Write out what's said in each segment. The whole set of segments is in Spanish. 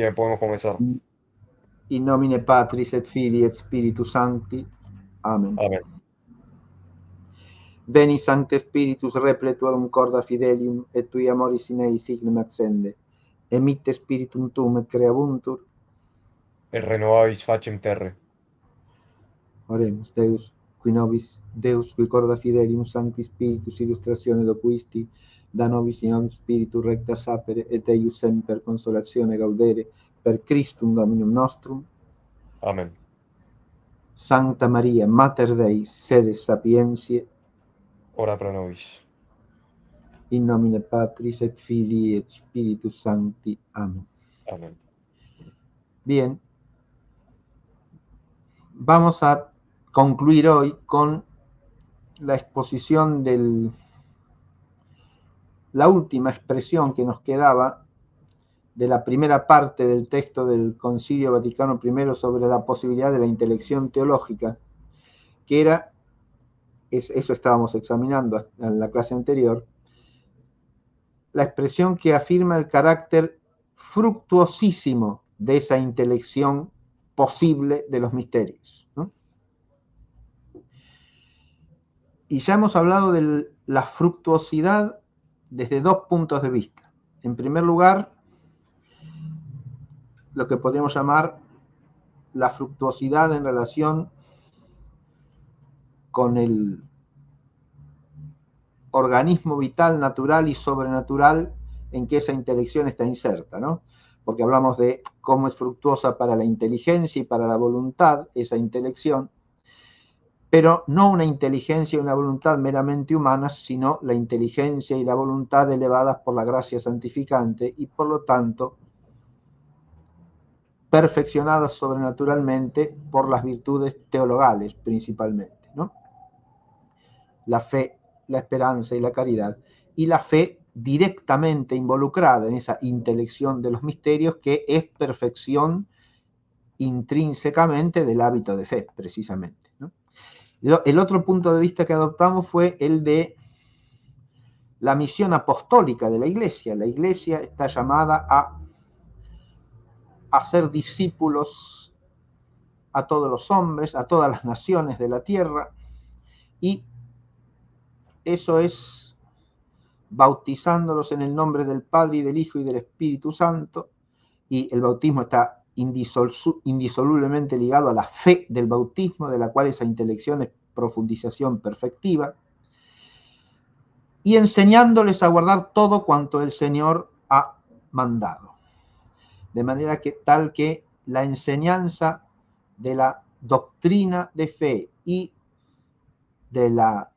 Bien, podemos comenzar. In nomine Patris et Filii et Spiritus Sancti. Amen. Amén. Veni Sancte Spiritus repletuorum corda fidelium et tui amoris in ei signum accende. Emitte spiritum tuum et creabuntur. Et renovabis facem terre. Oremus, Deus, qui nobis, Deus, qui corda fidelium Sancti Spiritus illustratione doquisti, da nobis in omnis spiritu recta sapere, et eius semper consolatione gaudere, per Christum Dominum nostrum. Amén. Sancta Maria, Mater Dei, sede sapientiae, Ora pro nobis. in nomine Patris et Filii et Spiritus Sancti. Amén. Amén. Bien, vamos a concluir hoy con la exposición de la última expresión que nos quedaba de la primera parte del texto del Concilio Vaticano I sobre la posibilidad de la intelección teológica, que era, eso estábamos examinando en la clase anterior, la expresión que afirma el carácter fructuosísimo de esa intelección posible de los misterios, ¿no? Y ya hemos hablado de la fructuosidad desde dos puntos de vista. En primer lugar, lo que podríamos llamar la fructuosidad en relación con el organismo vital, natural y sobrenatural en que esa intelección está inserta, ¿no? Porque hablamos de cómo es fructuosa para la inteligencia y para la voluntad esa intelección, pero no una inteligencia y una voluntad meramente humanas, sino la inteligencia y la voluntad elevadas por la gracia santificante y por lo tanto perfeccionadas sobrenaturalmente por las virtudes teologales principalmente, ¿no? La fe, la esperanza y la caridad, y la fe directamente involucrada en esa intelección de los misterios que es perfección intrínsecamente del hábito de fe, precisamente, ¿no? El otro punto de vista que adoptamos fue el de la misión apostólica de la Iglesia. La Iglesia está llamada a hacer discípulos a todos los hombres, a todas las naciones de la tierra, y eso es bautizándolos en el nombre del Padre y del Hijo y del Espíritu Santo, y el bautismo está indisolublemente ligado a la fe del bautismo, de la cual esa intelección es profundización perfectiva, y enseñándoles a guardar todo cuanto el Señor ha mandado. De manera que tal que la enseñanza de la doctrina de fe y de la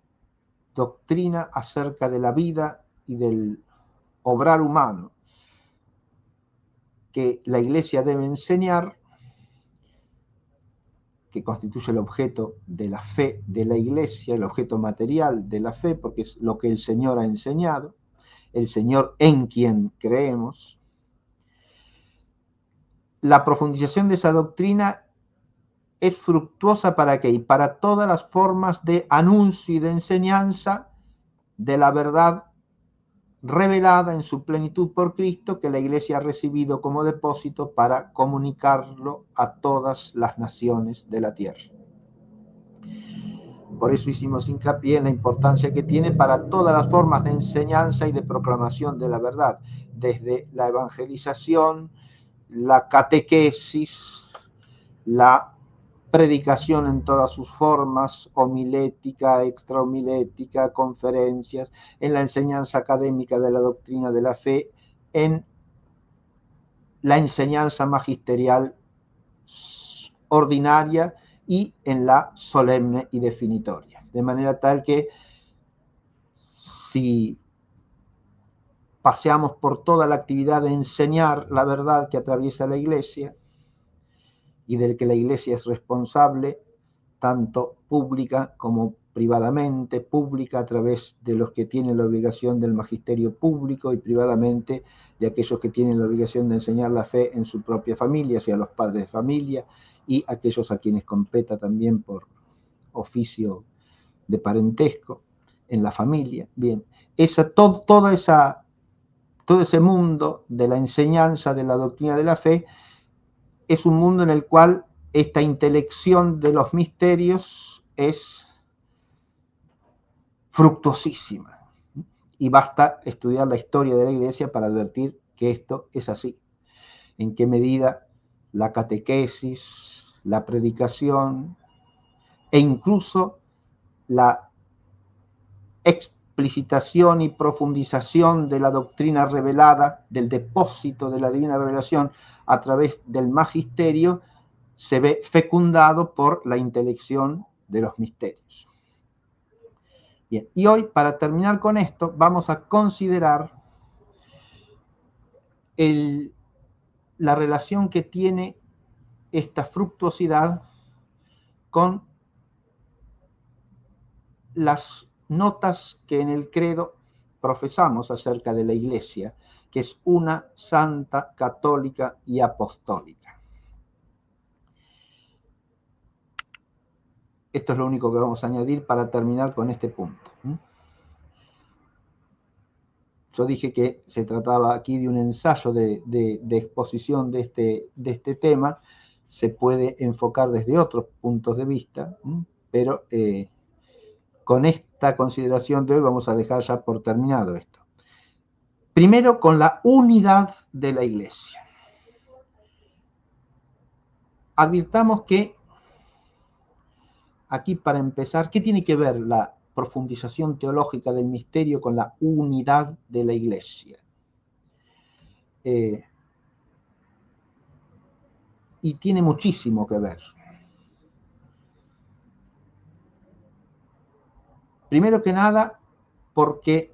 doctrina acerca de la vida y del obrar humano que la Iglesia debe enseñar, que constituye el objeto de la fe de la Iglesia, el objeto material de la fe, porque es lo que el Señor ha enseñado, el Señor en quien creemos. La profundización de esa doctrina es fructuosa ¿para qué? Y para todas las formas de anuncio y de enseñanza de la verdad revelada en su plenitud por Cristo, que la Iglesia ha recibido como depósito para comunicarlo a todas las naciones de la tierra. Por eso hicimos hincapié en la importancia que tiene para todas las formas de enseñanza y de proclamación de la verdad, desde la evangelización, la catequesis, la predicación en todas sus formas, homilética, extrahomilética, conferencias, en la enseñanza académica de la doctrina de la fe, en la enseñanza magisterial ordinaria y en la solemne y definitoria. De manera tal que si paseamos por toda la actividad de enseñar la verdad que atraviesa la Iglesia y del que la Iglesia es responsable, tanto pública como privadamente, pública a través de los que tienen la obligación del magisterio público y privadamente de aquellos que tienen la obligación de enseñar la fe en su propia familia, sea los padres de familia y aquellos a quienes competa también por oficio de parentesco en la familia. Bien, toda esa todo ese mundo de la enseñanza de la doctrina de la fe es un mundo en el cual esta intelección de los misterios es fructuosísima. Y basta estudiar la historia de la Iglesia para advertir que esto es así. En qué medida la catequesis, la predicación e incluso la explicitación y profundización de la doctrina revelada, del depósito de la divina revelación a través del magisterio, se ve fecundado por la intelección de los misterios. Bien, y hoy, para terminar con esto, vamos a considerar la relación que tiene esta fructuosidad con las notas que en el credo profesamos acerca de la Iglesia, que es una, santa, católica y apostólica. Esto es lo único que vamos a añadir para terminar con este punto. Yo dije que se trataba aquí de un ensayo de exposición de este tema. Se puede enfocar desde otros puntos de vista, pero con esta consideración de hoy vamos a dejar ya por terminado esto. Primero, con la unidad de la Iglesia. Advirtamos que aquí, para empezar, ¿qué tiene que ver la profundización teológica del misterio con la unidad de la Iglesia? Y tiene muchísimo que ver. Primero que nada, porque,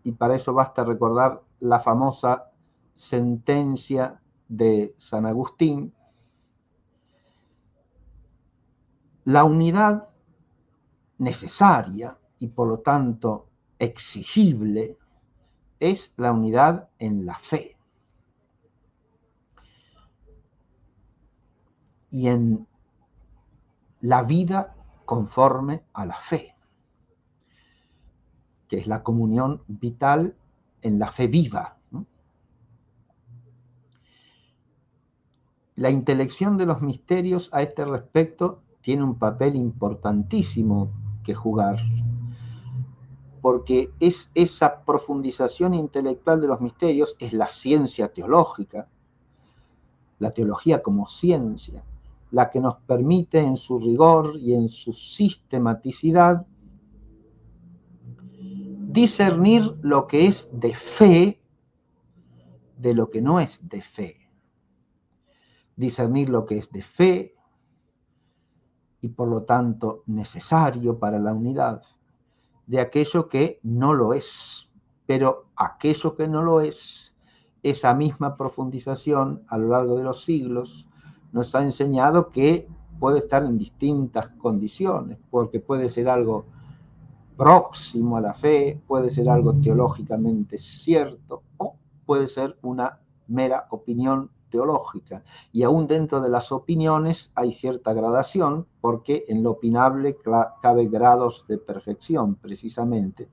y para eso basta recordar la famosa sentencia de San Agustín, la unidad necesaria y por lo tanto exigible es la unidad en la fe y en la vida conforme a la fe, que es la comunión vital en la fe viva. La intelección de los misterios a este respecto tiene un papel importantísimo que jugar, porque es esa profundización intelectual de los misterios, es la ciencia teológica, la teología como ciencia, la que nos permite en su rigor y en su sistematicidad discernir lo que es de fe de lo que no es de fe. Discernir lo que es de fe y por lo tanto necesario para la unidad, de aquello que no lo es. Pero aquello que no lo es, esa misma profundización a lo largo de los siglos nos ha enseñado que puede estar en distintas condiciones, porque puede ser algo próximo a la fe, puede ser algo teológicamente cierto o puede ser una mera opinión teológica. Y aún dentro de las opiniones hay cierta gradación, porque en lo opinable cabe grados de perfección, precisamente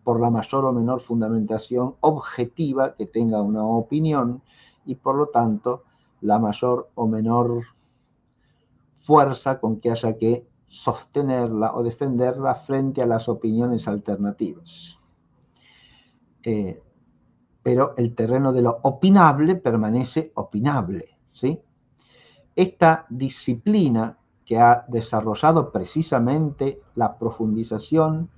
por la mayor o menor fundamentación objetiva que tenga una opinión y por lo tanto la mayor o menor fuerza con que haya que sostenerla o defenderla frente a las opiniones alternativas. Pero el terreno de lo opinable permanece opinable, ¿sí? Esta disciplina que ha desarrollado precisamente la profundización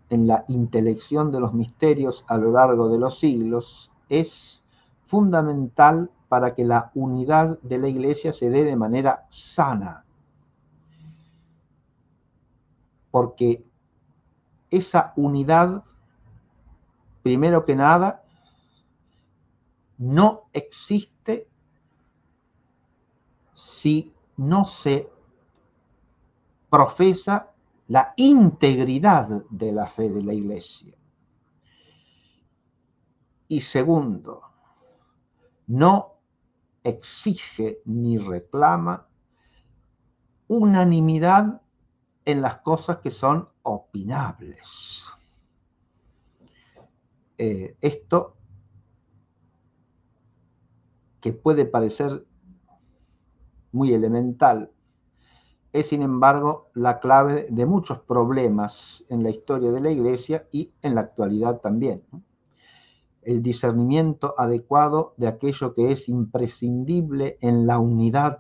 en la intelección de los misterios a lo largo de los siglos es fundamental para que la unidad de la Iglesia se dé de manera sana, porque esa unidad, primero que nada, no existe si no se profesa la integridad de la fe de la Iglesia. Y segundo, no exige ni reclama unanimidad en las cosas que son opinables. Esto, que puede parecer muy elemental, es sin embargo la clave de muchos problemas en la historia de la Iglesia y en la actualidad también, ¿no? El discernimiento adecuado de aquello que es imprescindible en la unidad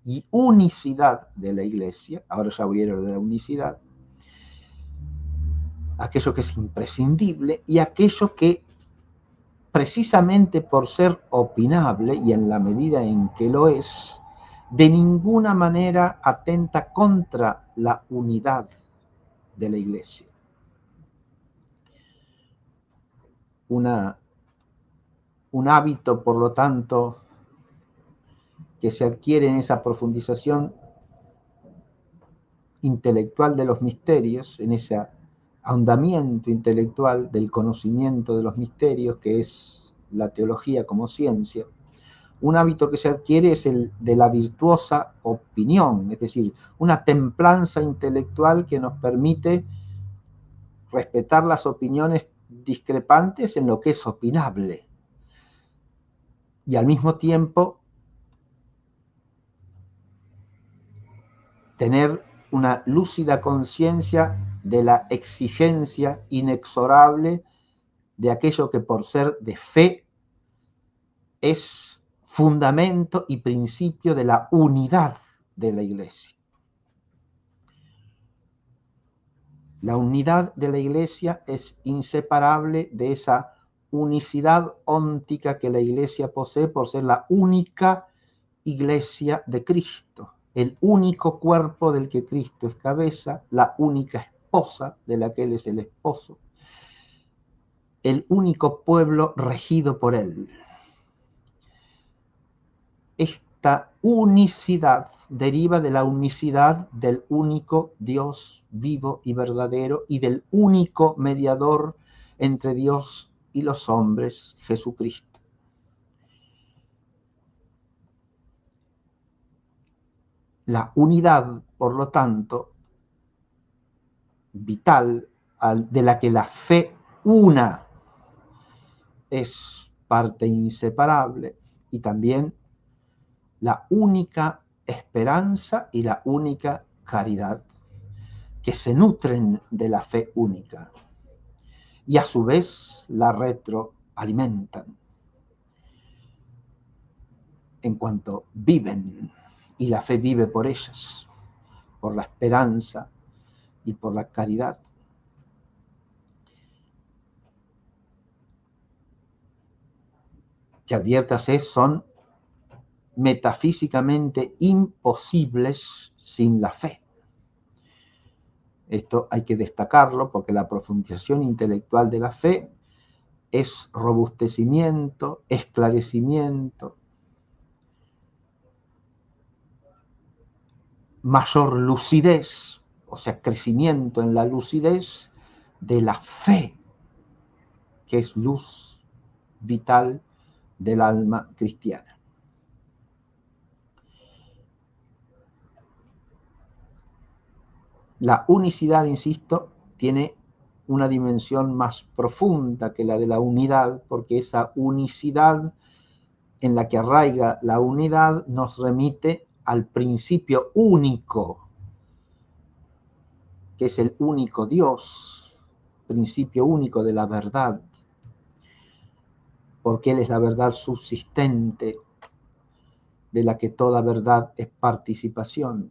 y unicidad de la Iglesia. Ahora ya voy a hablar de la unicidad. Aquello que es imprescindible y aquello que, precisamente por ser opinable y en la medida en que lo es, de ninguna manera atenta contra la unidad de la Iglesia. Un hábito, por lo tanto, que se adquiere en esa profundización intelectual de los misterios, en ese ahondamiento intelectual del conocimiento de los misterios, que es la teología como ciencia. Un hábito que se adquiere es el de la virtuosa opinión, es decir, una templanza intelectual que nos permite respetar las opiniones discrepantes en lo que es opinable y al mismo tiempo tener una lúcida conciencia de la exigencia inexorable de aquello que por ser de fe es fundamento y principio de la unidad de la Iglesia. La unidad de la Iglesia es inseparable de esa unicidad óntica que la Iglesia posee por ser la única Iglesia de Cristo, el único cuerpo del que Cristo es cabeza, la única esposa de la que Él es el esposo, el único pueblo regido por Él. Esta unicidad deriva de la unicidad del único Dios vivo y verdadero y del único mediador entre Dios y los hombres, Jesucristo. La unidad, por lo tanto, vital, de la que la fe una es parte inseparable, y también la única esperanza y la única caridad que se nutren de la fe única y a su vez la retroalimentan en cuanto viven, y la fe vive por ellas, por la esperanza y por la caridad. Que adviértase, son metafísicamente imposibles sin la fe. Esto hay que destacarlo porque la profundización intelectual de la fe es robustecimiento, esclarecimiento, mayor lucidez, o sea, crecimiento en la lucidez de la fe, que es luz vital del alma cristiana. La unicidad, insisto, tiene una dimensión más profunda que la de la unidad, porque esa unicidad en la que arraiga la unidad nos remite al principio único, que es el único Dios, principio único de la verdad, porque Él es la verdad subsistente, de la que toda verdad es participación,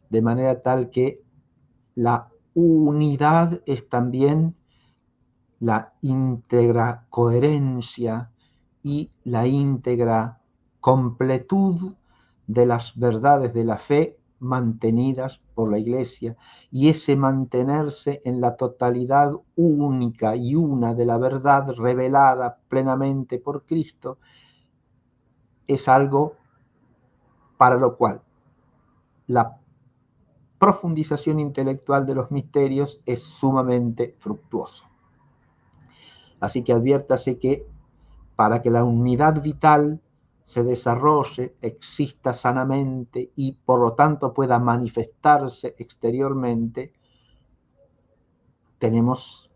de manera tal que la unidad es también la íntegra coherencia y la íntegra completud de las verdades de la fe mantenidas por la Iglesia, y ese mantenerse en la totalidad única y una de la verdad revelada plenamente por Cristo es algo para lo cual la profundización intelectual de los misterios es sumamente fructuoso. Así que adviértase que para que la unidad vital se desarrolle, exista sanamente y por lo tanto pueda manifestarse exteriormente, tenemos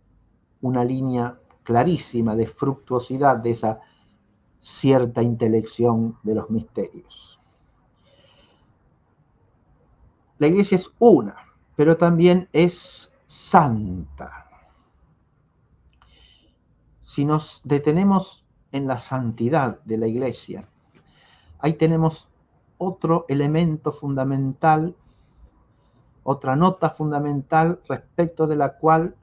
una línea clarísima de fructuosidad de esa cierta intelección de los misterios. La Iglesia es una, pero también es santa. Si nos detenemos en la santidad de la Iglesia, ahí tenemos otro elemento fundamental, otra nota fundamental respecto de la cual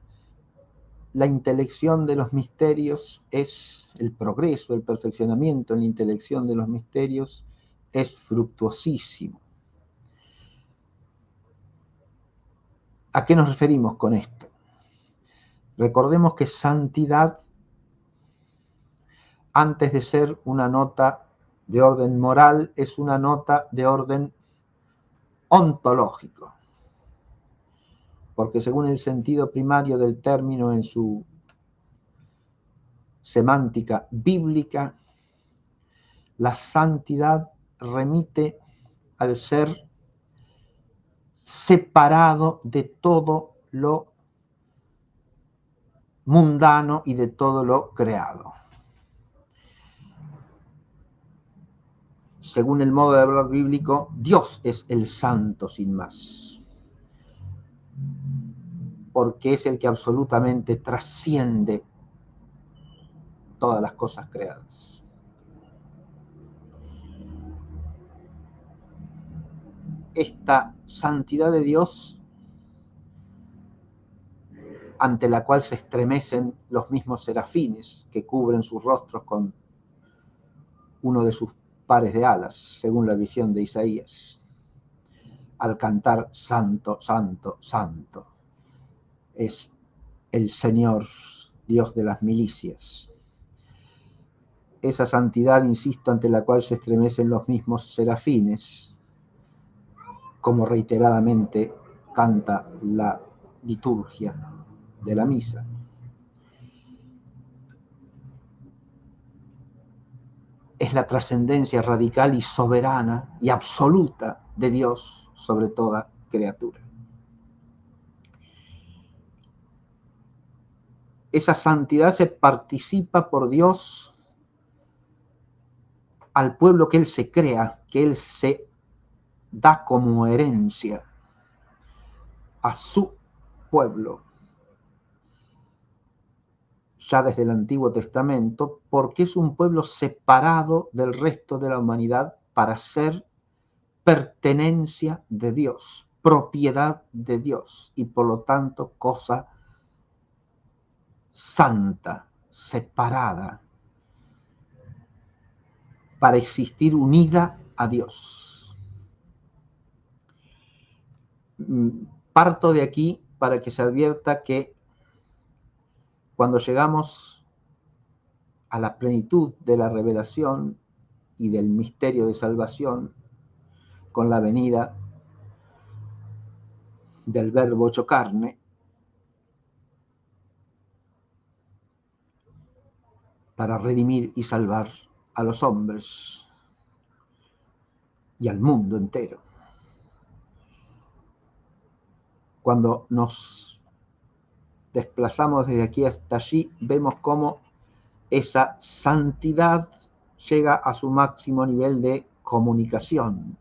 la intelección de los misterios es el progreso, el perfeccionamiento en la intelección de los misterios es fructuosísimo. ¿A qué nos referimos con esto? Recordemos que santidad, antes de ser una nota de orden moral, es una nota de orden ontológico, porque según el sentido primario del término en su semántica bíblica, la santidad remite al ser separado de todo lo mundano y de todo lo creado. Según el modo de hablar bíblico, Dios es el santo sin más, porque es el que absolutamente trasciende todas las cosas creadas. Esta santidad de Dios, ante la cual se estremecen los mismos serafines que cubren sus rostros con uno de sus pares de alas, según la visión de Isaías, al cantar santo, santo, santo, es el Señor, Dios de las milicias. Esa santidad, insisto, ante la cual se estremecen los mismos serafines, como reiteradamente canta la liturgia de la misa. Es la trascendencia radical y soberana y absoluta de Dios sobre toda criatura. Esa santidad se participa por Dios al pueblo que Él se crea, que Él se da como herencia a su pueblo, ya desde el Antiguo Testamento, porque es un pueblo separado del resto de la humanidad para ser pertenencia de Dios, propiedad de Dios y por lo tanto cosa santa, separada, para existir unida a Dios. Parto de aquí para que se advierta que cuando llegamos a la plenitud de la revelación y del misterio de salvación, con la venida del Verbo hecho carne, para redimir y salvar a los hombres y al mundo entero. Cuando nos desplazamos desde aquí hasta allí, vemos cómo esa santidad llega a su máximo nivel de comunicación.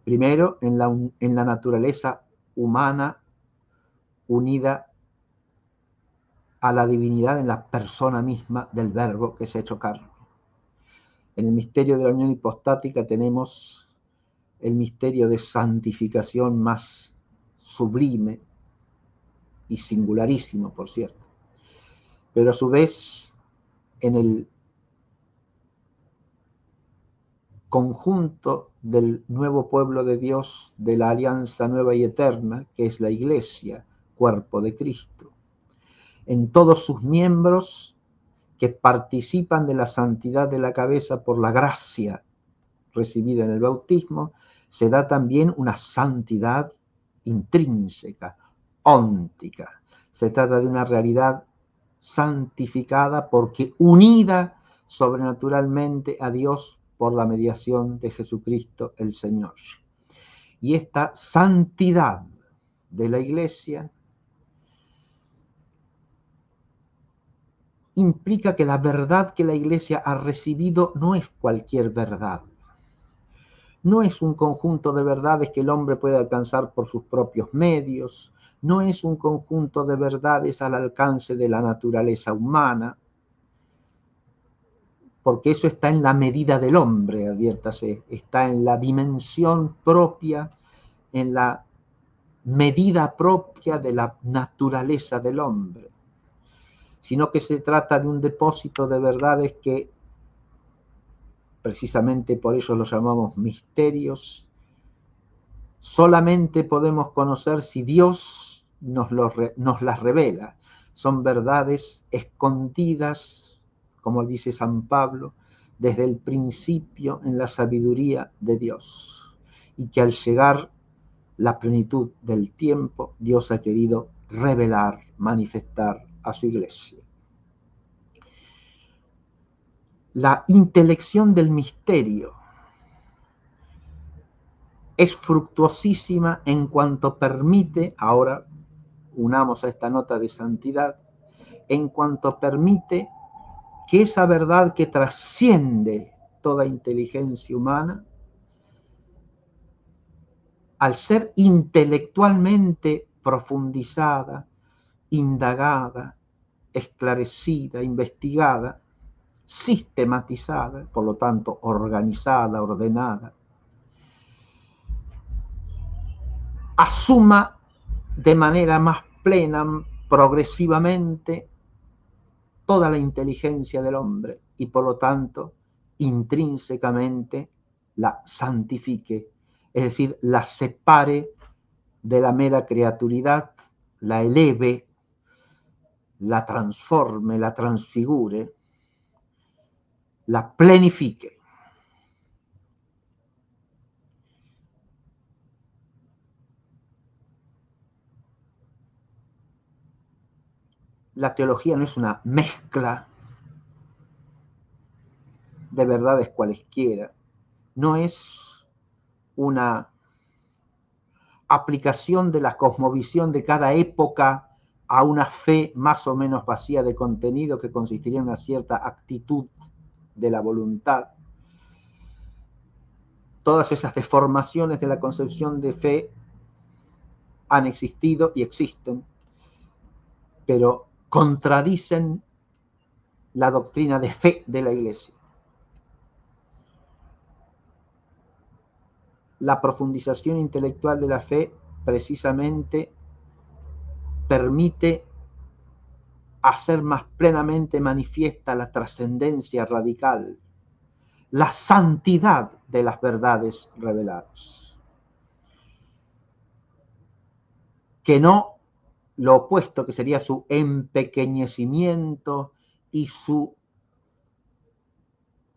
Primero, en la naturaleza humana unida a la divinidad en la persona misma del Verbo que se ha hecho carne. En el misterio de la unión hipostática tenemos el misterio de santificación más sublime y singularísimo, por cierto. Pero a su vez, en el conjunto del nuevo pueblo de Dios, de la alianza nueva y eterna, que es la Iglesia, cuerpo de Cristo, en todos sus miembros que participan de la santidad de la cabeza por la gracia recibida en el bautismo, se da también una santidad intrínseca, óntica. Se trata de una realidad santificada porque unida sobrenaturalmente a Dios por la mediación de Jesucristo el Señor. Y esta santidad de la Iglesia implica que la verdad que la Iglesia ha recibido no es cualquier verdad. No es un conjunto de verdades que el hombre puede alcanzar por sus propios medios. No es un conjunto de verdades al alcance de la naturaleza humana, porque eso está en la medida del hombre, adviértase, está en la dimensión propia, en la medida propia de la naturaleza del hombre, sino que se trata de un depósito de verdades que, precisamente por eso los llamamos misterios, solamente podemos conocer si Dios nos las revela. Son verdades escondidas, como dice San Pablo, desde el principio en la sabiduría de Dios, y que al llegar la plenitud del tiempo, Dios ha querido revelar, manifestar a su Iglesia. La intelección del misterio es fructuosísima en cuanto permite, ahora unamos a esta nota de santidad, en cuanto permite que esa verdad que trasciende toda inteligencia humana, al ser intelectualmente profundizada, indagada, esclarecida, investigada, sistematizada, por lo tanto organizada, ordenada, asuma de manera más plena, progresivamente, toda la inteligencia del hombre y por lo tanto intrínsecamente la santifique, es decir, la separe de la mera criaturidad, la eleve, la transforme, la transfigure, la plenifique. La teología no es una mezcla de verdades cualesquiera, no es una aplicación de la cosmovisión de cada época a una fe más o menos vacía de contenido que consistiría en una cierta actitud de la voluntad. Todas esas deformaciones de la concepción de fe han existido y existen, pero contradicen la doctrina de fe de la Iglesia. La profundización intelectual de la fe precisamente permite hacer más plenamente manifiesta la trascendencia radical, la santidad de las verdades reveladas, que no lo opuesto, que sería su empequeñecimiento y su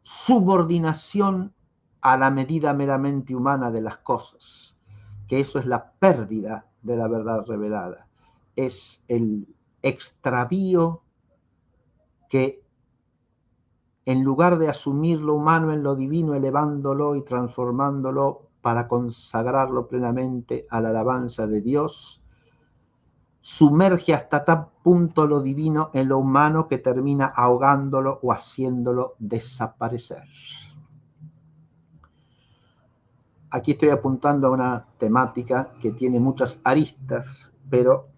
subordinación a la medida meramente humana de las cosas, que eso es la pérdida de la verdad revelada, es el extravío que en lugar de asumir lo humano en lo divino, elevándolo y transformándolo para consagrarlo plenamente a la alabanza de Dios, sumerge hasta tal punto lo divino en lo humano que termina ahogándolo o haciéndolo desaparecer. Aquí estoy apuntando a una temática que tiene muchas aristas, pero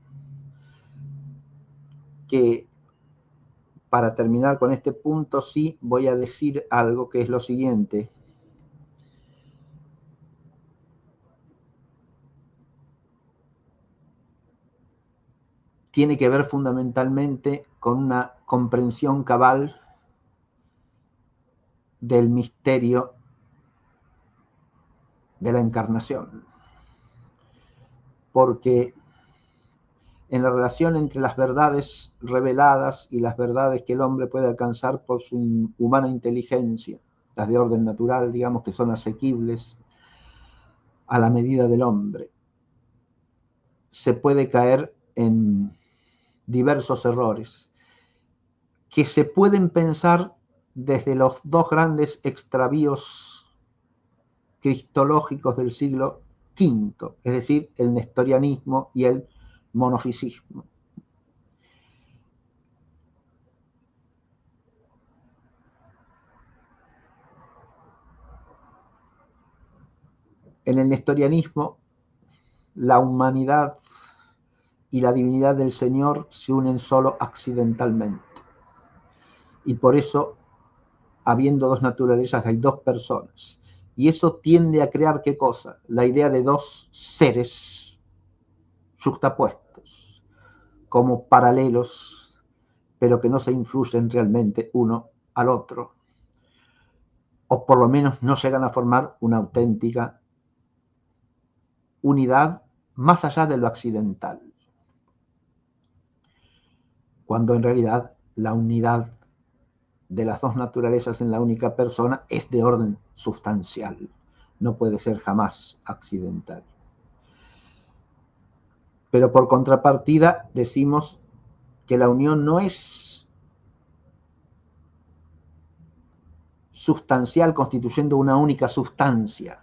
que para terminar con este punto sí voy a decir algo que es lo siguiente. Tiene que ver fundamentalmente con una comprensión cabal del misterio de la encarnación. Porque en la relación entre las verdades reveladas y las verdades que el hombre puede alcanzar por su humana inteligencia, las de orden natural, digamos, que son asequibles a la medida del hombre, se puede caer en diversos errores que se pueden pensar desde los dos grandes extravíos cristológicos del siglo V, es decir, el nestorianismo y el monofisismo. En el nestorianismo, la humanidad y la divinidad del Señor se unen solo accidentalmente. Y por eso, habiendo dos naturalezas, hay dos personas. Y eso tiende a crear, ¿qué cosa? La idea de dos seres juxtapuestos, como paralelos, pero que no se influyen realmente uno al otro. O por lo menos no llegan a formar una auténtica unidad más allá de lo accidental. Cuando en realidad la unidad de las dos naturalezas en la única persona es de orden sustancial, no puede ser jamás accidental. Pero por contrapartida decimos que la unión no es sustancial constituyendo una única sustancia,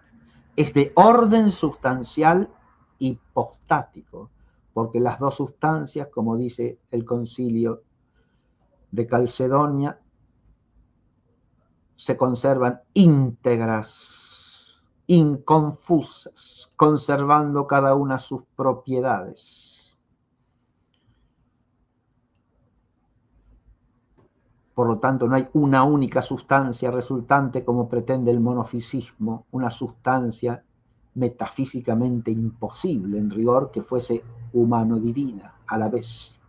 es de orden sustancial hipostático, porque las dos sustancias, como dice el Concilio de Calcedonia, se conservan íntegras, inconfusas, conservando cada una sus propiedades. Por lo tanto, no hay una única sustancia resultante como pretende el monofisismo, una sustancia metafísicamente imposible en rigor que fuese humano-divina a la vez.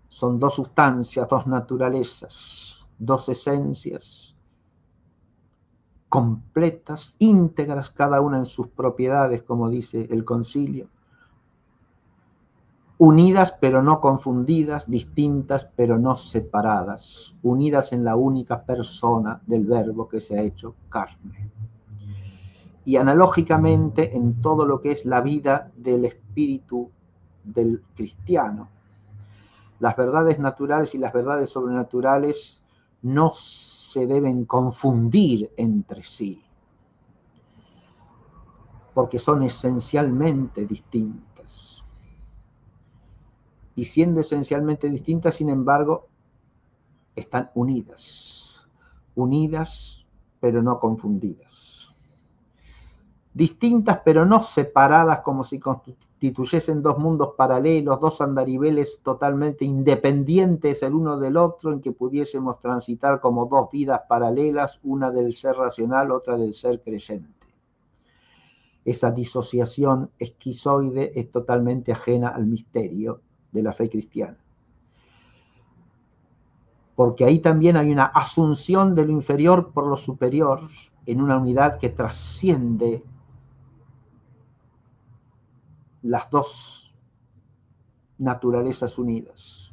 Son dos sustancias, dos naturalezas, dos esencias completas, íntegras, cada una en sus propiedades, como dice el concilio, unidas pero no confundidas, distintas pero no separadas, unidas en la única persona del Verbo que se ha hecho carne. Y analógicamente en todo lo que es la vida del espíritu del cristiano, las verdades naturales y las verdades sobrenaturales no se deben confundir entre sí, porque son esencialmente distintas. Y siendo esencialmente distintas, sin embargo, están unidas. Unidas, pero no confundidas. Distintas, pero no separadas, como si constituyesen dos mundos paralelos, dos andariveles totalmente independientes el uno del otro, en que pudiésemos transitar como dos vidas paralelas, una del ser racional, otra del ser creyente. Esa disociación esquizoide es totalmente ajena al misterio de la fe cristiana. Porque ahí también hay una asunción de lo inferior por lo superior en una unidad que trasciende las dos naturalezas unidas.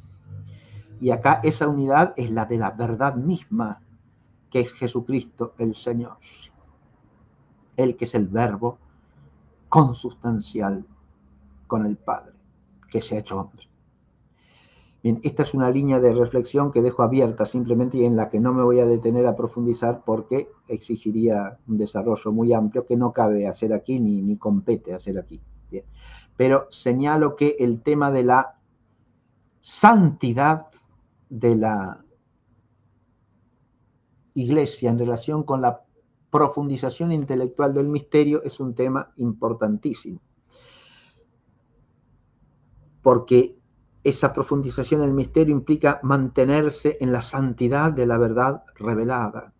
Y acá esa unidad es la de la verdad misma, que es Jesucristo el Señor. Él que es el Verbo consustancial con el Padre, que se ha hecho hombre. Bien, esta es una línea de reflexión que dejo abierta simplemente y en la que no me voy a detener a profundizar porque exigiría un desarrollo muy amplio que no cabe hacer aquí ni compete hacer aquí. Bien. Pero señalo que el tema de la santidad de la Iglesia en relación con la profundización intelectual del misterio es un tema importantísimo. Porque esa profundización del misterio implica mantenerse en la santidad de la verdad revelada,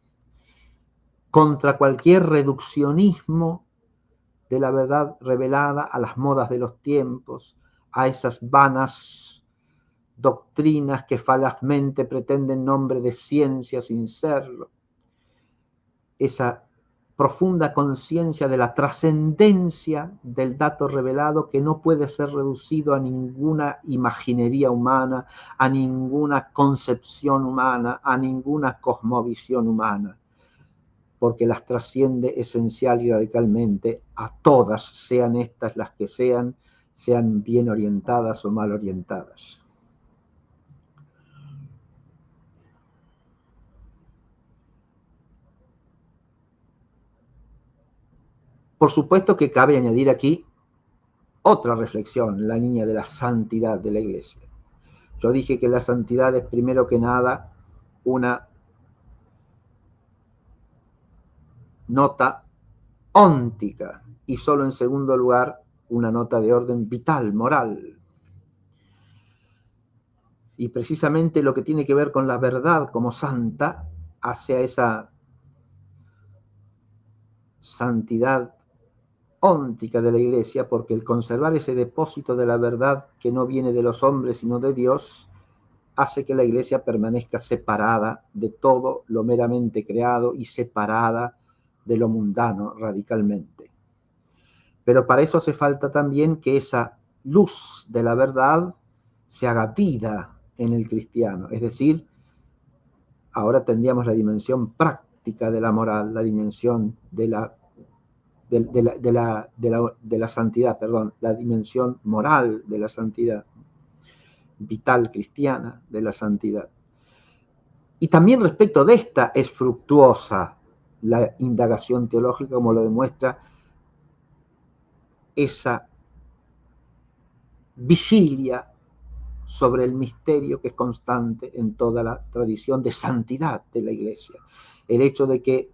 contra cualquier reduccionismo de la verdad revelada a las modas de los tiempos, a esas vanas doctrinas que falazmente pretenden nombre de ciencia sin serlo, esa profunda conciencia de la trascendencia del dato revelado que no puede ser reducido a ninguna imaginería humana, a ninguna concepción humana, a ninguna cosmovisión humana, porque las trasciende esencial y radicalmente a todas, sean estas las que sean bien orientadas o mal orientadas. Por supuesto que cabe añadir aquí otra reflexión en la línea de la santidad de la Iglesia. Yo dije que la santidad es primero que nada una nota óntica y solo en segundo lugar una nota de orden vital, moral. Y precisamente lo que tiene que ver con la verdad como santa hacia esa santidad óntica de la Iglesia, porque el conservar ese depósito de la verdad que no viene de los hombres sino de Dios, hace que la Iglesia permanezca separada de todo lo meramente creado y separada de lo mundano radicalmente. Pero para eso hace falta también que esa luz de la verdad se haga vida en el cristiano. Es decir, ahora tendríamos la dimensión práctica de la moral, la dimensión de la santidad, perdón, la dimensión moral de la santidad, vital cristiana de la santidad. Y también respecto de esta es fructuosa la indagación teológica, como lo demuestra esa vigilia sobre el misterio que es constante en toda la tradición de santidad de la Iglesia. El hecho de que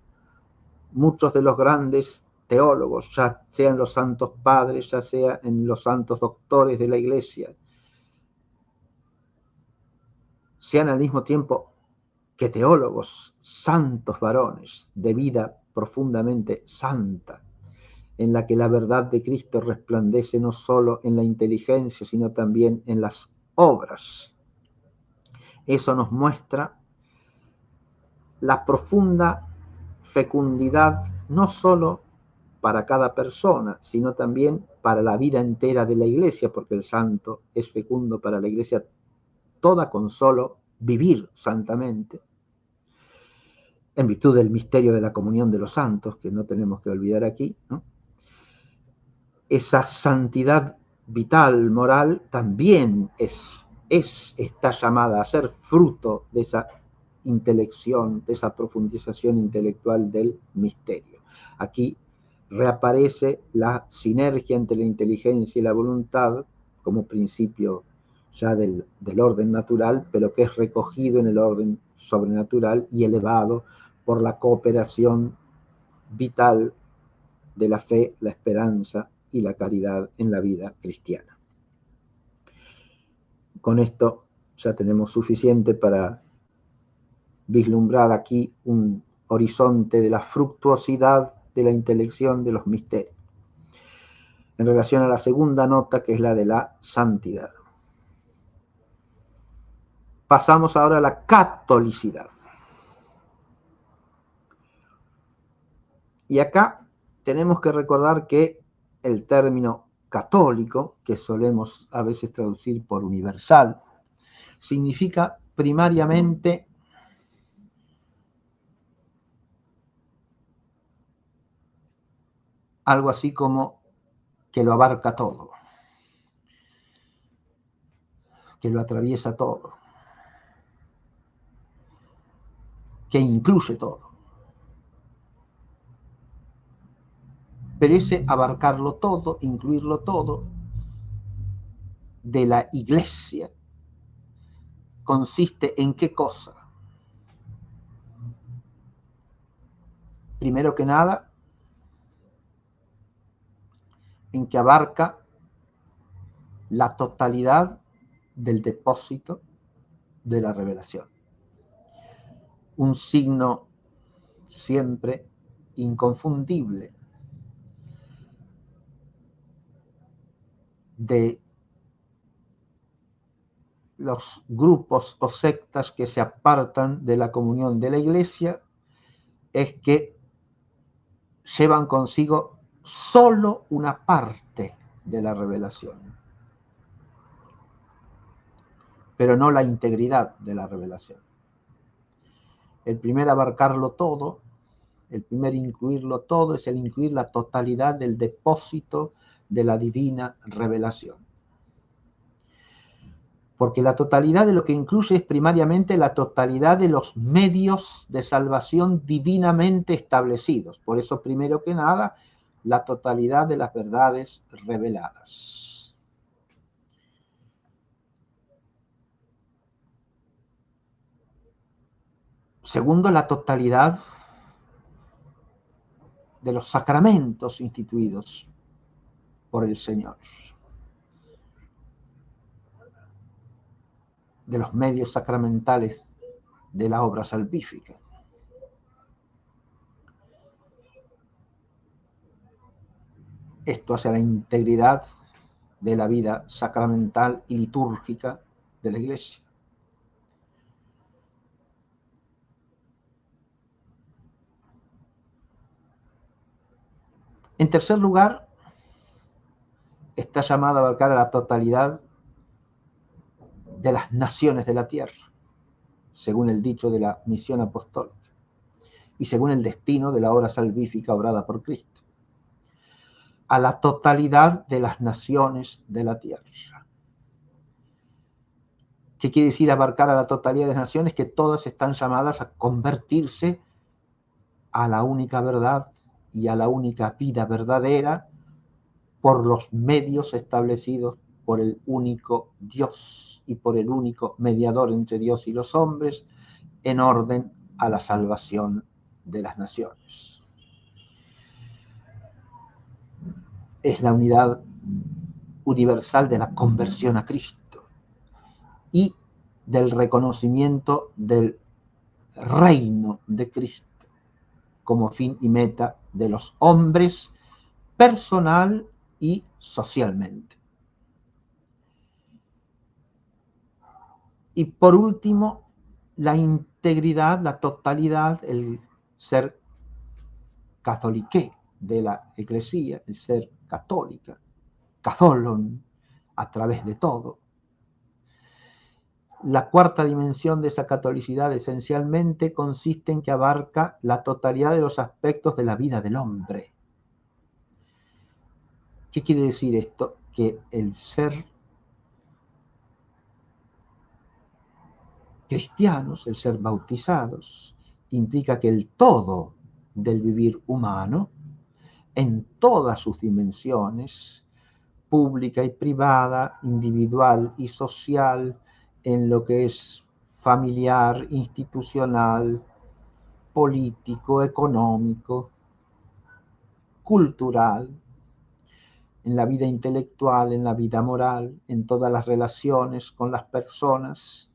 muchos de los grandes teólogos, ya sean los santos padres, ya sea en los santos doctores de la Iglesia, sean al mismo tiempo que teólogos, santos varones de vida profundamente santa, en la que la verdad de Cristo resplandece no solo en la inteligencia, sino también en las obras. Eso nos muestra la profunda fecundidad, no solo para cada persona, sino también para la vida entera de la Iglesia, porque el santo es fecundo para la Iglesia toda con solo vivir santamente, en virtud del misterio de la comunión de los santos, que no tenemos que olvidar aquí, ¿no? Esa santidad vital, moral, también está llamada a ser fruto de esa intelección, de esa profundización intelectual del misterio. Aquí reaparece la sinergia entre la inteligencia y la voluntad como principio ya del orden natural, pero que es recogido en el orden sobrenatural y elevado por la cooperación vital de la fe, la esperanza y la caridad en la vida cristiana. Con esto ya tenemos suficiente para vislumbrar aquí un horizonte de la fructuosidad de la intelección de los misterios. En relación a la segunda nota, que es la de la santidad. Pasamos ahora a la catolicidad. Y acá tenemos que recordar que el término católico, que solemos a veces traducir por universal, significa primariamente algo así como que lo abarca todo, que lo atraviesa todo, que incluye todo. Pero ese abarcarlo todo, incluirlo todo, de la Iglesia, consiste en qué cosa. Primero que nada, en que abarca la totalidad del depósito de la revelación. Un signo siempre inconfundible de los grupos o sectas que se apartan de la comunión de la Iglesia es que llevan consigo solo una parte de la revelación, pero no la integridad de la revelación. El primer abarcarlo todo, el primer incluirlo todo, es el incluir la totalidad del depósito de la divina revelación. Porque la totalidad de lo que incluye es primariamente la totalidad de los medios de salvación divinamente establecidos. Por eso, primero que nada, la totalidad de las verdades reveladas. Segundo, la totalidad de los sacramentos instituidos por el Señor, de los medios sacramentales de la obra salvífica. Esto hacia la integridad de la vida sacramental y litúrgica de la Iglesia. En tercer lugar, está llamada a abarcar a la totalidad de las naciones de la tierra, según el dicho de la misión apostólica y según el destino de la obra salvífica obrada por Cristo. A la totalidad de las naciones de la tierra. ¿Qué quiere decir abarcar a la totalidad de las naciones? Que todas están llamadas a convertirse a la única verdad y a la única vida verdadera por los medios establecidos por el único Dios y por el único mediador entre Dios y los hombres, en orden a la salvación de las naciones. Es la unidad universal de la conversión a Cristo y del reconocimiento del reino de Cristo como fin y meta de los hombres, personal y socialmente. Y por último, la integridad, la totalidad, el ser catholique de la Iglesia, el ser católica, catholon, a través de todo. La cuarta dimensión de esa catolicidad esencialmente consiste en que abarca la totalidad de los aspectos de la vida del hombre. ¿Qué quiere decir esto? Que el ser cristianos, el ser bautizados, implica que el todo del vivir humano, en todas sus dimensiones, pública y privada, individual y social, en lo que es familiar, institucional, político, económico, cultural, en la vida intelectual, en la vida moral, en todas las relaciones con las personas,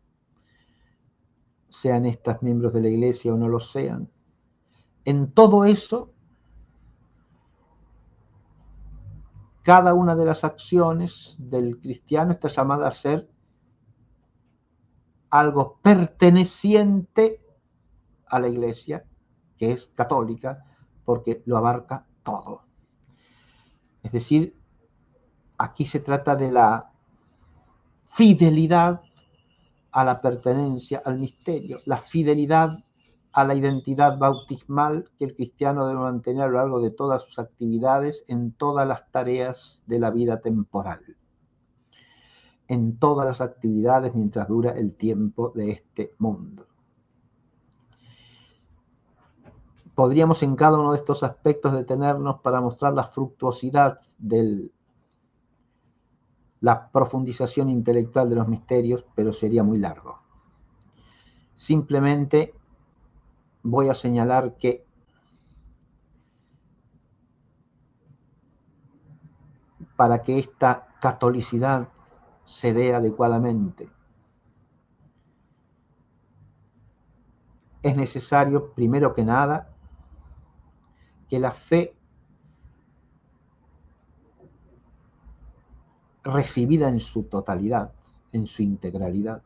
sean estas miembros de la Iglesia o no lo sean. En todo eso, cada una de las acciones del cristiano está llamada a ser algo perteneciente a la Iglesia, que es católica, porque lo abarca todo. Es decir, aquí se trata de la fidelidad a la pertenencia al misterio, la fidelidad a la identidad bautismal que el cristiano debe mantener a lo largo de todas sus actividades, en todas las tareas de la vida temporal, en todas las actividades mientras dura el tiempo de este mundo. Podríamos en cada uno de estos aspectos detenernos para mostrar la fructuosidad de la profundización intelectual de los misterios, pero sería muy largo. Simplemente voy a señalar que para que esta catolicidad se dé adecuadamente, es necesario, primero que nada, que la fe recibida en su totalidad, en su integralidad,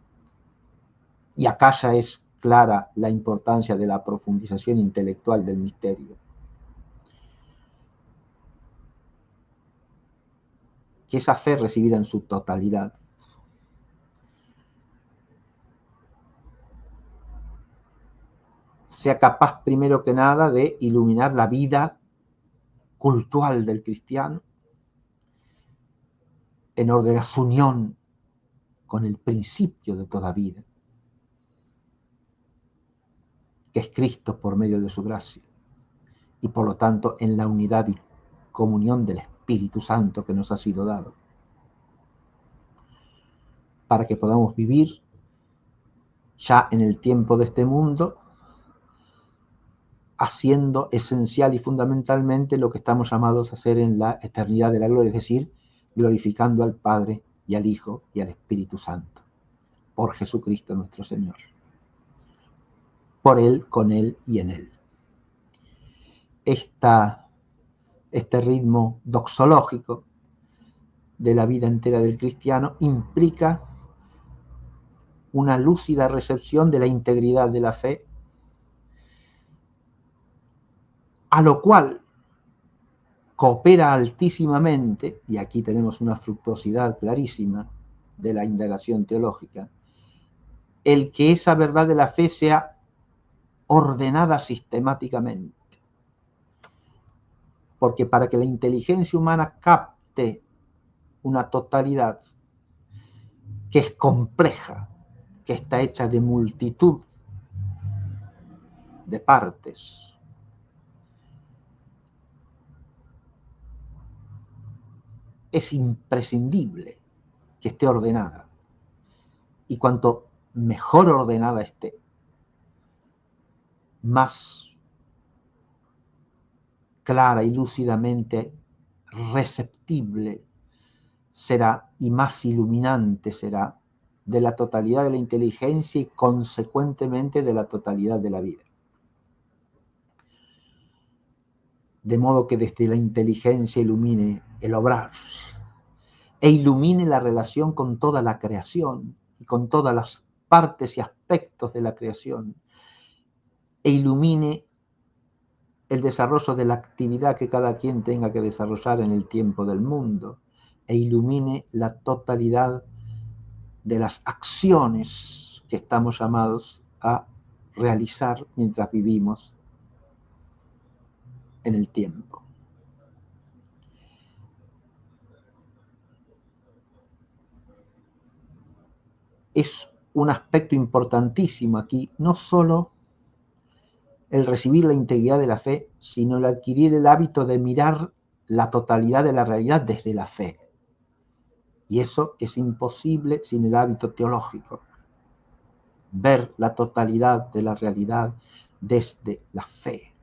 y acá ya es clara la importancia de la profundización intelectual del misterio, que esa fe recibida en su totalidad sea capaz primero que nada de iluminar la vida cultural del cristiano en orden a su unión con el principio de toda vida, que es Cristo por medio de su gracia, y por lo tanto en la unidad y comunión del Espíritu Santo que nos ha sido dado, para que podamos vivir ya en el tiempo de este mundo, haciendo esencial y fundamentalmente lo que estamos llamados a hacer en la eternidad de la gloria, es decir, glorificando al Padre y al Hijo y al Espíritu Santo, por Jesucristo nuestro Señor, por Él, con Él y en Él. Este ritmo doxológico de la vida entera del cristiano implica una lúcida recepción de la integridad de la fe, a lo cual coopera altísimamente, y aquí tenemos una fructuosidad clarísima de la indagación teológica, el que esa verdad de la fe sea ordenada sistemáticamente. Porque para que la inteligencia humana capte una totalidad que es compleja, que está hecha de multitud de partes, es imprescindible que esté ordenada. Y cuanto mejor ordenada esté, más clara y lúcidamente receptible será y más iluminante será de la totalidad de la inteligencia y consecuentemente de la totalidad de la vida. De modo que desde la inteligencia ilumine el obrar e ilumine la relación con toda la creación y con todas las partes y aspectos de la creación, e ilumine el desarrollo de la actividad que cada quien tenga que desarrollar en el tiempo del mundo, e ilumine la totalidad de las acciones que estamos llamados a realizar mientras vivimos en el tiempo. Es un aspecto importantísimo aquí, no solo el recibir la integridad de la fe, sino el adquirir el hábito de mirar la totalidad de la realidad desde la fe. Y eso es imposible sin el hábito teológico. Ver la totalidad de la realidad desde la fe.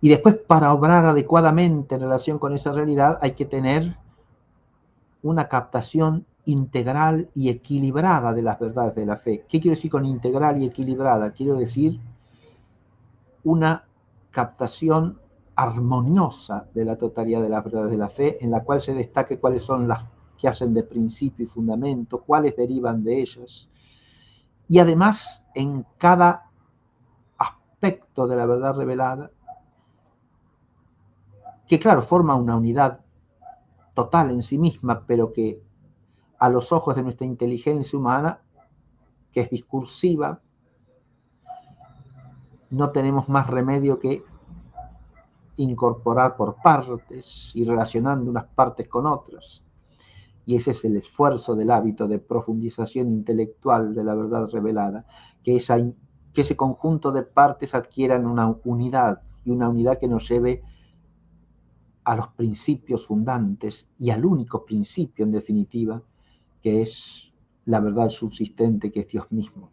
Y después, para obrar adecuadamente en relación con esa realidad, hay que tener una captación integral y equilibrada de las verdades de la fe. ¿Qué quiero decir con integral y equilibrada? Quiero decir una captación armoniosa de la totalidad de las verdades de la fe, en la cual se destaque cuáles son las que hacen de principio y fundamento, cuáles derivan de ellas. Y además, en cada aspecto de la verdad revelada, que claro, forma una unidad total en sí misma, pero que a los ojos de nuestra inteligencia humana, que es discursiva, no tenemos más remedio que incorporar por partes y relacionando unas partes con otras. Y ese es el esfuerzo del hábito de profundización intelectual de la verdad revelada, que ese conjunto de partes adquieran una unidad, y una unidad que nos lleve a los principios fundantes y al único principio, en definitiva, que es la verdad subsistente, que es Dios mismo.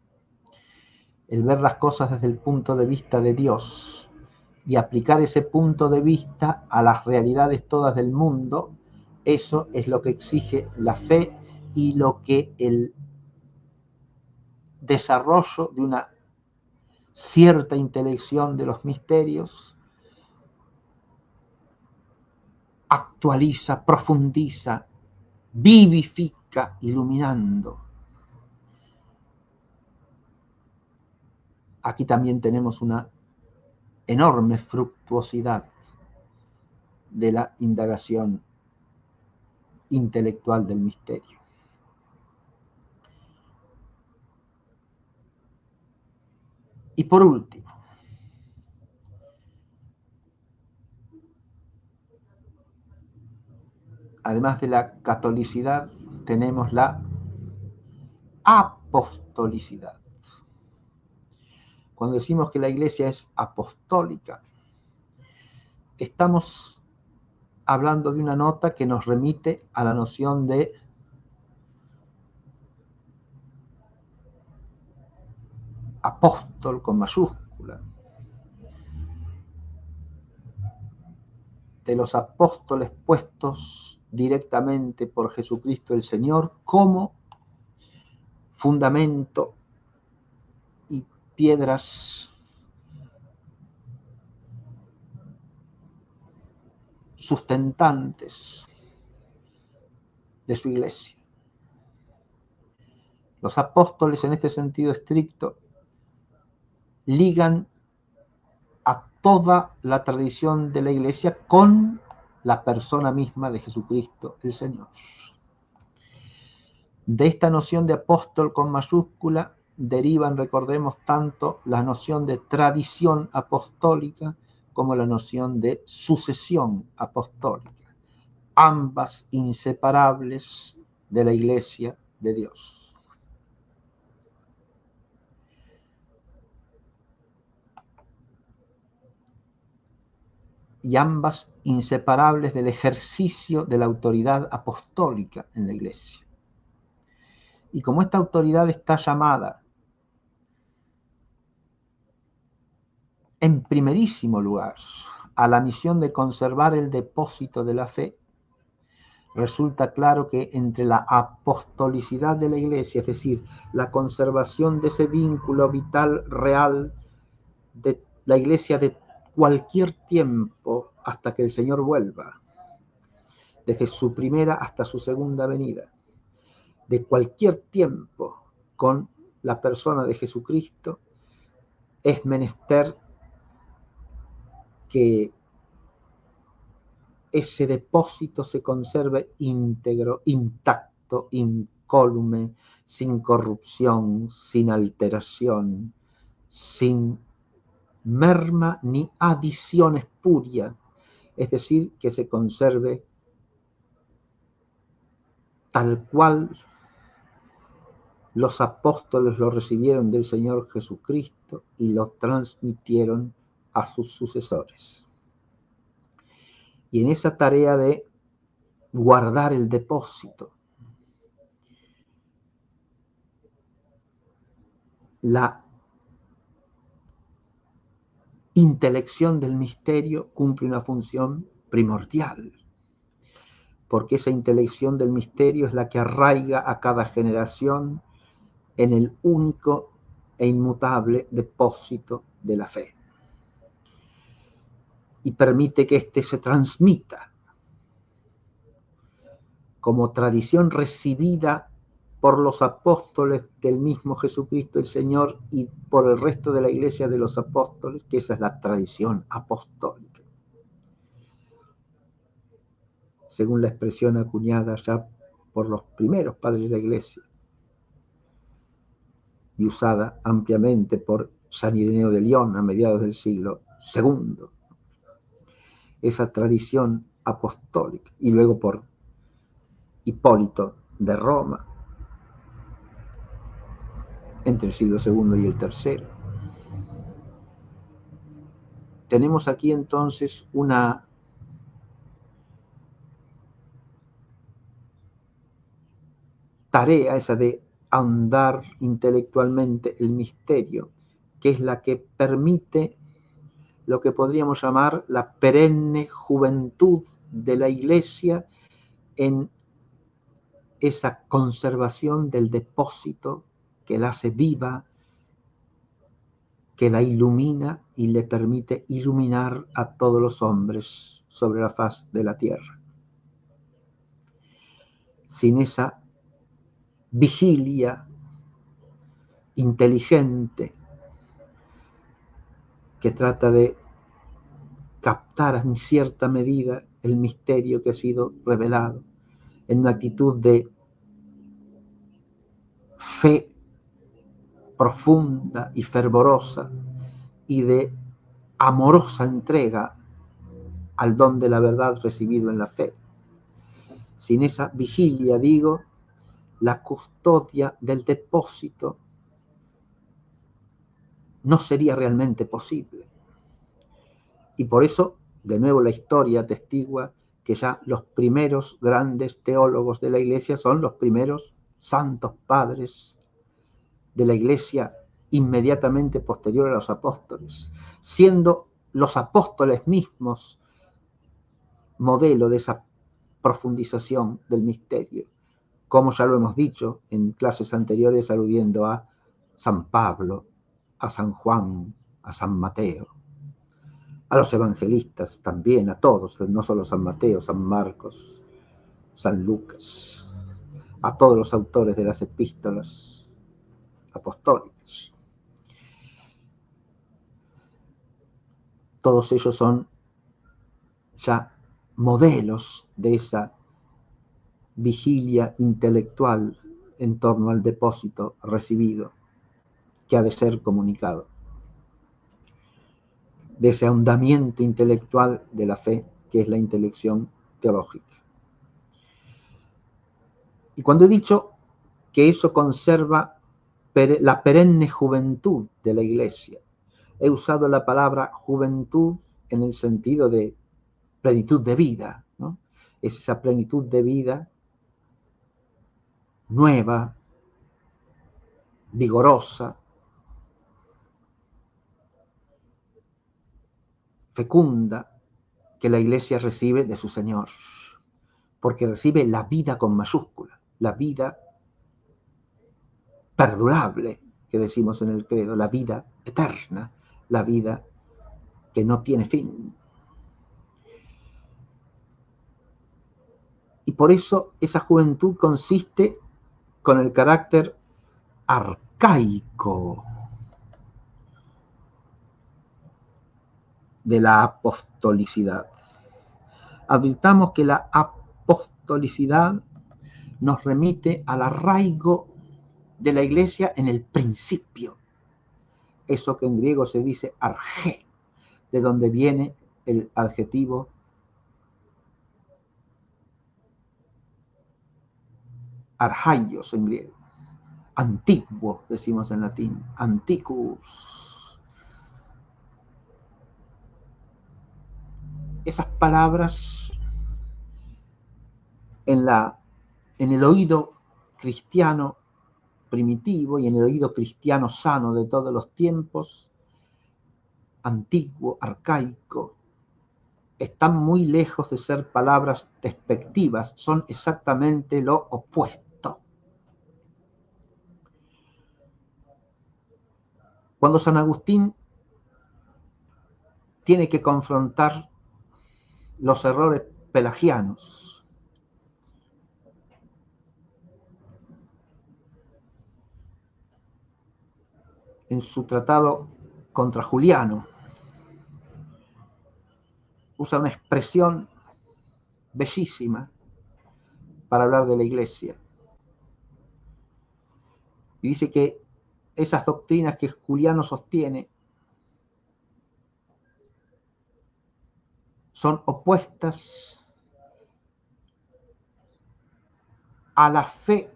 El ver las cosas desde el punto de vista de Dios y aplicar ese punto de vista a las realidades todas del mundo, eso es lo que exige la fe y lo que el desarrollo de una cierta intelección de los misterios actualiza, profundiza, vivifica, iluminando. Aquí también tenemos una enorme fructuosidad de la indagación intelectual del misterio. Y por último, además de la catolicidad, tenemos la apostolicidad. Cuando decimos que la Iglesia es apostólica, estamos hablando de una nota que nos remite a la noción de apóstol con mayúscula, de los apóstoles puestos directamente por Jesucristo el Señor como fundamento y piedras sustentantes de su iglesia. Los apóstoles, en este sentido estricto, ligan a toda la tradición de la iglesia con la persona misma de Jesucristo el Señor. De esta noción de apóstol con mayúscula derivan, recordemos, tanto la noción de tradición apostólica como la noción de sucesión apostólica, ambas inseparables de la iglesia de Dios. Y ambas inseparables del ejercicio de la autoridad apostólica en la iglesia. Y como esta autoridad está llamada en primerísimo lugar a la misión de conservar el depósito de la fe, resulta claro que entre la apostolicidad de la iglesia, es decir, la conservación de ese vínculo vital real de la iglesia de cualquier tiempo hasta que el Señor vuelva, desde su primera hasta su segunda venida, de cualquier tiempo con la persona de Jesucristo, es menester que ese depósito se conserve íntegro, intacto, incólume, sin corrupción, sin alteración, sin merma ni adición espuria, es decir, que se conserve tal cual los apóstoles lo recibieron del Señor Jesucristo y lo transmitieron a sus sucesores. Y en esa tarea de guardar el depósito, la intelección del misterio cumple una función primordial, porque esa intelección del misterio es la que arraiga a cada generación en el único e inmutable depósito de la fe y permite que éste se transmita como tradición recibida por los apóstoles del mismo Jesucristo el Señor y por el resto de la iglesia de los apóstoles, que esa es la tradición apostólica, según la expresión acuñada ya por los primeros padres de la iglesia y usada ampliamente por San Ireneo de León a mediados del siglo II, esa tradición apostólica, y luego por Hipólito de Roma entre el siglo II y el III. Tenemos aquí entonces una tarea, esa de ahondar intelectualmente el misterio, que es la que permite lo que podríamos llamar la perenne juventud de la iglesia en esa conservación del depósito que la hace viva, que la ilumina y le permite iluminar a todos los hombres sobre la faz de la tierra. Sin esa vigilia inteligente que trata de captar en cierta medida el misterio que ha sido revelado en una actitud de fe profunda y fervorosa y de amorosa entrega al don de la verdad recibido en la fe. Sin esa vigilia, digo, la custodia del depósito no sería realmente posible. Y por eso de nuevo la historia atestigua que ya los primeros grandes teólogos de la Iglesia son los primeros santos padres de la Iglesia inmediatamente posterior a los apóstoles, siendo los apóstoles mismos modelo de esa profundización del misterio, como ya lo hemos dicho en clases anteriores aludiendo a San Pablo, a San Juan, a San Mateo, a los evangelistas también, a todos, no solo San Mateo, San Marcos, San Lucas, a todos los autores de las epístolas apostólicas. Todos ellos son ya modelos de esa vigilia intelectual en torno al depósito recibido que ha de ser comunicado, de ese ahondamiento intelectual de la fe que es la intelección teológica. Y cuando he dicho que eso conserva la perenne juventud de la Iglesia, he usado la palabra juventud en el sentido de plenitud de vida, ¿no? Es esa plenitud de vida nueva, vigorosa, fecunda, que la Iglesia recibe de su Señor, porque recibe la vida con mayúscula, la vida perdurable, que decimos en el credo, la vida eterna, la vida que no tiene fin. Y por eso esa juventud consiste con el carácter arcaico de la apostolicidad. Advirtamos que la apostolicidad nos remite al arraigo de la Iglesia en el principio, eso que en griego se dice arché, de donde viene el adjetivo archaios en griego, antiguo decimos en latín, antiquus. Esas palabras en el oído cristiano primitivo y en el oído cristiano sano de todos los tiempos, antiguo, arcaico, están muy lejos de ser palabras despectivas, son exactamente lo opuesto. Cuando San Agustín tiene que confrontar los errores pelagianos, en su tratado contra Juliano, usa una expresión bellísima para hablar de la Iglesia. Y dice que esas doctrinas que Juliano sostiene son opuestas a la fe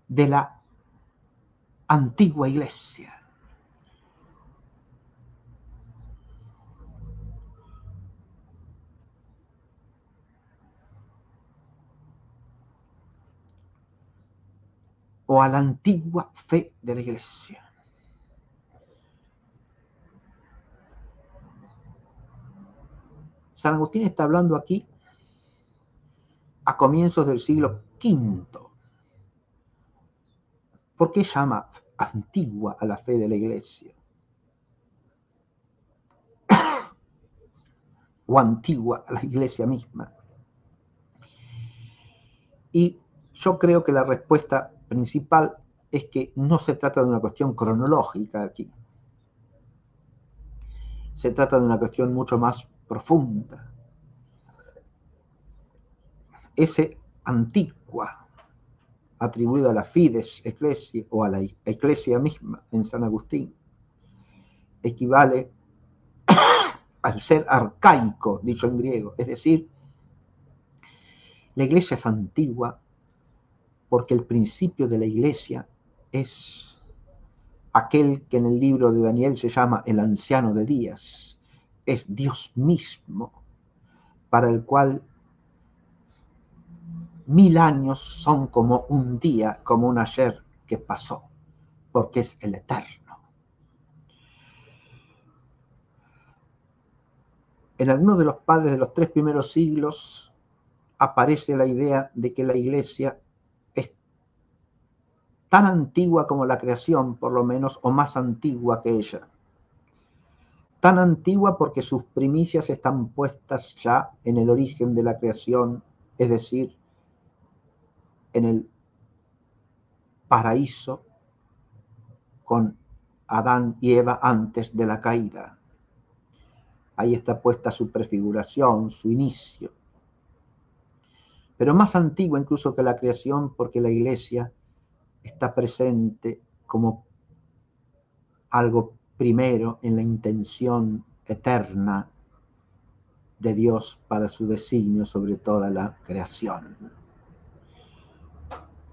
de la antigua Iglesia. O a la antigua fe de la Iglesia. San Agustín está hablando aquí a comienzos del siglo V. ¿Por qué llama antigua a la fe de la Iglesia? O antigua a la Iglesia misma. Y yo creo que la respuesta principal es que no se trata de una cuestión cronológica aquí. Se trata de una cuestión mucho más profunda. Ese antigua, atribuido a la Fides Ecclesiae o a la Iglesia misma en San Agustín, equivale al ser arcaico, dicho en griego. Es decir, la Iglesia es antigua porque el principio de la Iglesia es aquel que en el libro de Daniel se llama el anciano de días, es Dios mismo, para el cual 1000 años son como un día, como un ayer que pasó, porque es el eterno. En algunos de los padres de los 3 primeros siglos aparece la idea de que la Iglesia es tan antigua como la creación, por lo menos, o más antigua que ella. Tan antigua porque sus primicias están puestas ya en el origen de la creación, es decir, en el paraíso con Adán y Eva antes de la caída. Ahí está puesta su prefiguración, su inicio. Pero más antigua incluso que la creación, porque la Iglesia está presente como algo primero en la intención eterna de Dios para su designio sobre toda la creación.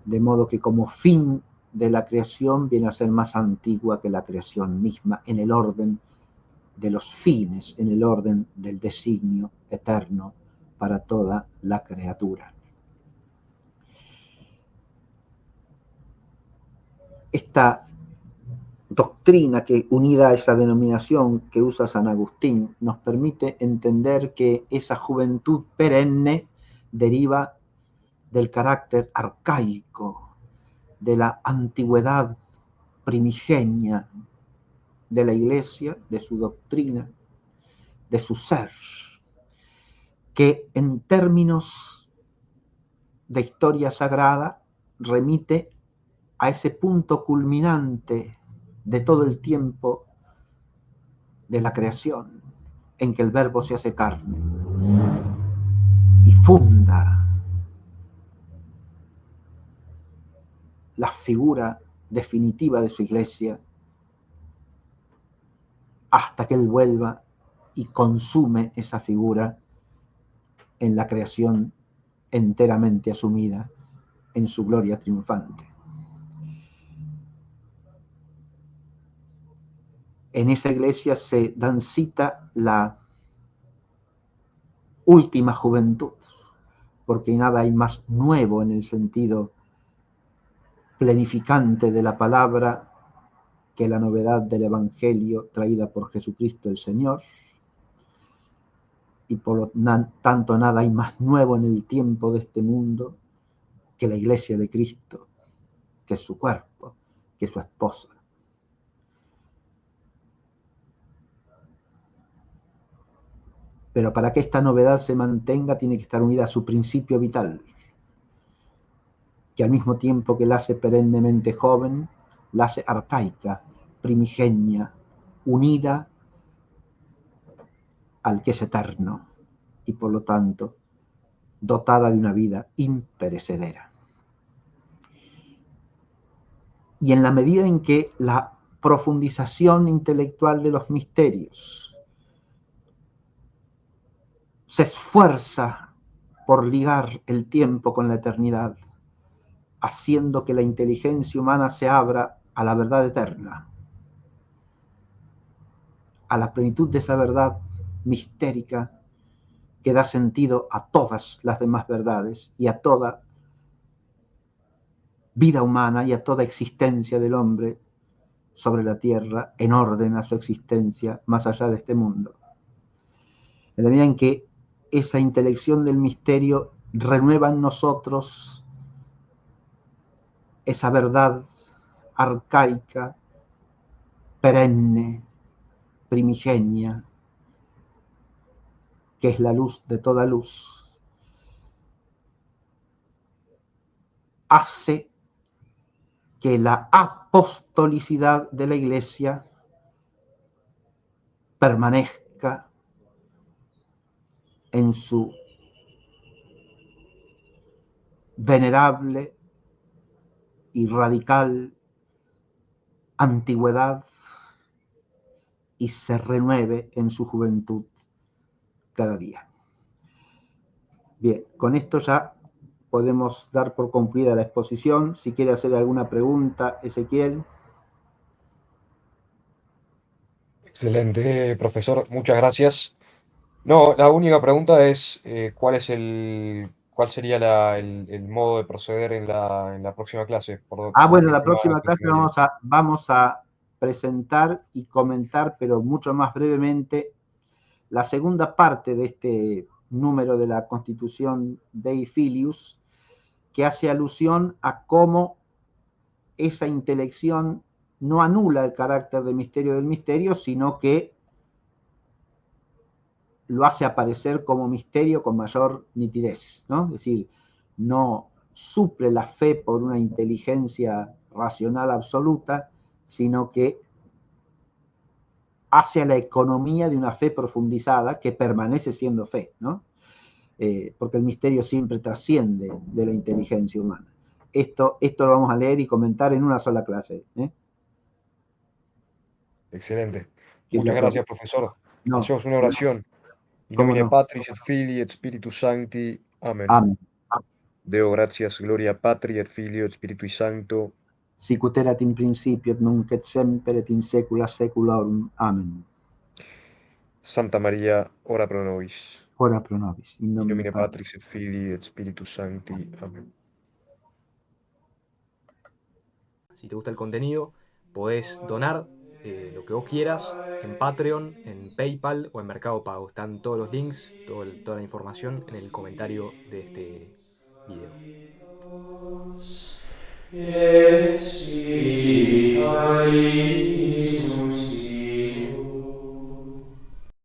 De modo que como fin de la creación viene a ser más antigua que la creación misma en el orden de los fines, en el orden del designio eterno para toda la criatura. Esta doctrina que, unida a esa denominación que usa San Agustín, nos permite entender que esa juventud perenne deriva del carácter arcaico, de la antigüedad primigenia de la Iglesia, de su doctrina, de su ser, que en términos de historia sagrada remite a ese punto culminante de todo el tiempo de la creación, en que el Verbo se hace carne y funda la figura definitiva de su Iglesia hasta que Él vuelva y consume esa figura en la creación enteramente asumida en su gloria triunfante. En esa Iglesia se dan cita la última juventud, porque nada hay más nuevo en el sentido plenificante de la palabra que la novedad del Evangelio traída por Jesucristo el Señor, y por lo tanto nada hay más nuevo en el tiempo de este mundo que la Iglesia de Cristo, que es su cuerpo, que es su esposa. Pero para que esta novedad se mantenga tiene que estar unida a su principio vital, que al mismo tiempo que la hace perennemente joven, la hace arcaica, primigenia, unida al que es eterno y por lo tanto dotada de una vida imperecedera. Y en la medida en que la profundización intelectual de los misterios se esfuerza por ligar el tiempo con la eternidad, haciendo que la inteligencia humana se abra a la verdad eterna, a la plenitud de esa verdad mistérica que da sentido a todas las demás verdades y a toda vida humana y a toda existencia del hombre sobre la tierra en orden a su existencia más allá de este mundo. En la medida en que esa intelección del misterio renueva en nosotros esa verdad arcaica, perenne, primigenia, que es la luz de toda luz, hace que la apostolicidad de la Iglesia permanezca en su venerable y radical antigüedad y se renueve en su juventud cada día. Bien, con esto ya podemos dar por concluida la exposición. Si quiere hacer alguna pregunta, Ezequiel. Excelente, profesor. Muchas gracias. No, la única pregunta es cuál sería el modo de proceder en la próxima clase, Bueno, porque el la tema próxima clase continuaría. vamos a presentar y comentar, pero mucho más brevemente, la segunda parte de este número de la Constitución Dei Filius, que hace alusión a cómo esa intelección no anula el carácter de misterio del misterio, sino que lo hace aparecer como misterio con mayor nitidez, ¿no? Es decir, no suple la fe por una inteligencia racional absoluta, sino que hace a la economía de una fe profundizada que permanece siendo fe, ¿no? Porque el misterio siempre trasciende de la inteligencia humana. Esto lo vamos a leer y comentar en una sola clase. Excelente. Que es Muchas la gracias, próxima. profesor. No, Hacemos una oración. In ¿cómo nomine no? Patris et Filii et Spiritus Sancti. Amén. Amén. Deo gratias, gloria Patri et Filio et Spiritui Sancto. Sicut erat in principio et nunc et semper et in saecula saeculorum. Amen. Santa María, ora pro nobis. Ora pro nobis, in In nomine nomine Patris. Patris et Filii et Spiritus Sancti. Amén. Si te gusta el contenido, podés donar lo que vos quieras en Patreon, en PayPal o en Mercado Pago. Están todos los links, toda la información en el comentario de este video. Yes,